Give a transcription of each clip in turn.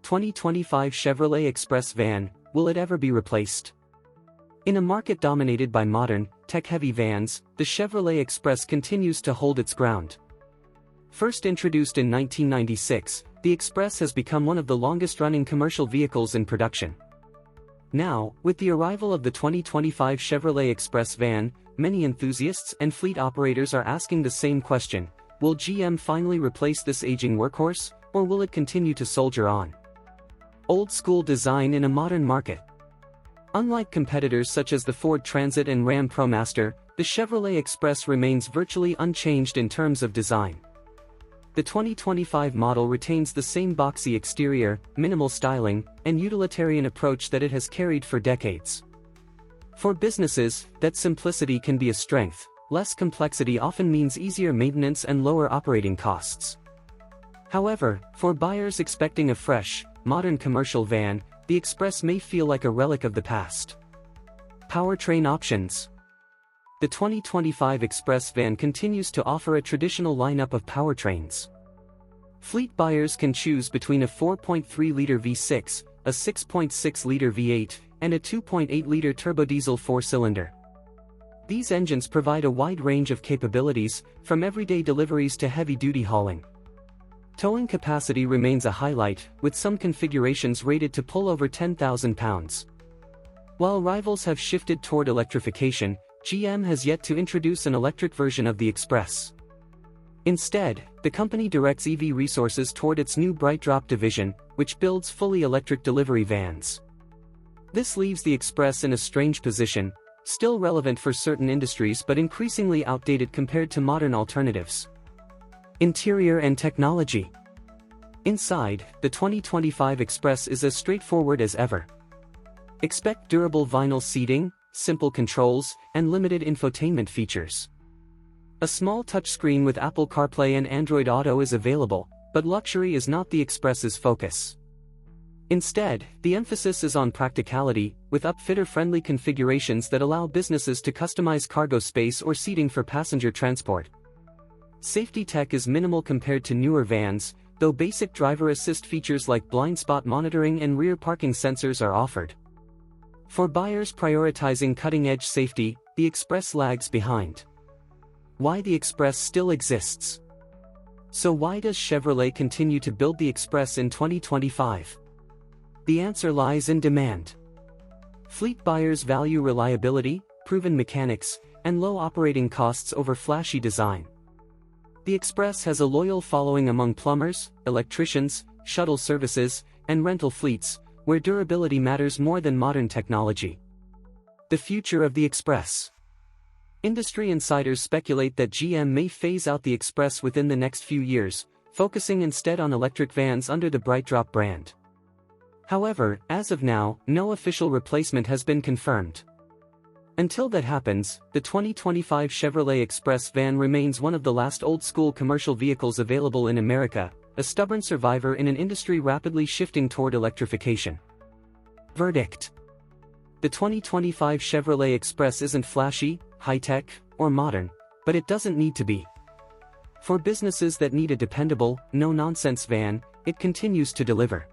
2025 Chevrolet Express van, will it ever be replaced? In a market dominated by modern, tech-heavy vans, the Chevrolet Express continues to hold its ground. First introduced in 1996, the Express has become one of the longest-running commercial vehicles in production. Now, with the arrival of the 2025 Chevrolet Express van, many enthusiasts and fleet operators are asking the same question: will GM finally replace this aging workhorse, or will it continue to soldier on? Old-school design in a modern market. Unlike competitors such as the Ford Transit and Ram ProMaster, the Chevrolet Express remains virtually unchanged in terms of design. The 2025 model retains the same boxy exterior, minimal styling, and utilitarian approach that it has carried for decades. For businesses, that simplicity can be a strength. Less complexity often means easier maintenance and lower operating costs. However, for buyers expecting a fresh, modern commercial van, the Express may feel like a relic of the past. Powertrain options. The 2025 Express van continues to offer a traditional lineup of powertrains. Fleet buyers can choose between a 4.3-liter V6, a 6.6-liter V8, and a 2.8-liter turbodiesel 4-cylinder. These engines provide a wide range of capabilities, from everyday deliveries to heavy-duty hauling. Towing capacity remains a highlight, with some configurations rated to pull over 10,000 pounds. While rivals have shifted toward electrification, GM has yet to introduce an electric version of the Express. Instead, the company directs EV resources toward its new BrightDrop division, which builds fully electric delivery vans. This leaves the Express in a strange position, still relevant for certain industries but increasingly outdated compared to modern alternatives. Interior and technology. Inside, the 2025 Express is as straightforward as ever. Expect durable vinyl seating, simple controls, and limited infotainment features. A small touchscreen with Apple CarPlay and Android Auto is available, but luxury is not the Express's focus. Instead, the emphasis is on practicality, with upfitter-friendly configurations that allow businesses to customize cargo space or seating for passenger transport. Safety tech is minimal compared to newer vans, though basic driver assist features like blind spot monitoring and rear parking sensors are offered. For buyers prioritizing cutting-edge safety, the Express lags behind. Why the Express still exists? So why does Chevrolet continue to build the Express in 2025? The answer lies in demand. Fleet buyers value reliability, proven mechanics, and low operating costs over flashy design. The Express has a loyal following among plumbers, electricians, shuttle services, and rental fleets, where durability matters more than modern technology. The future of the Express. Industry insiders speculate that GM may phase out the Express within the next few years, focusing instead on electric vans under the BrightDrop brand. However, as of now, no official replacement has been confirmed. Until that happens, the 2025 Chevrolet Express van remains one of the last old-school commercial vehicles available in America, a stubborn survivor in an industry rapidly shifting toward electrification. Verdict. The 2025 Chevrolet Express isn't flashy, high-tech, or modern, but it doesn't need to be. For businesses that need a dependable, no-nonsense van, it continues to deliver.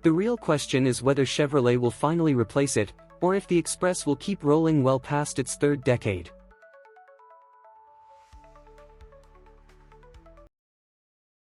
The real question is whether Chevrolet will finally replace it, or if the Express will keep rolling well past its third decade.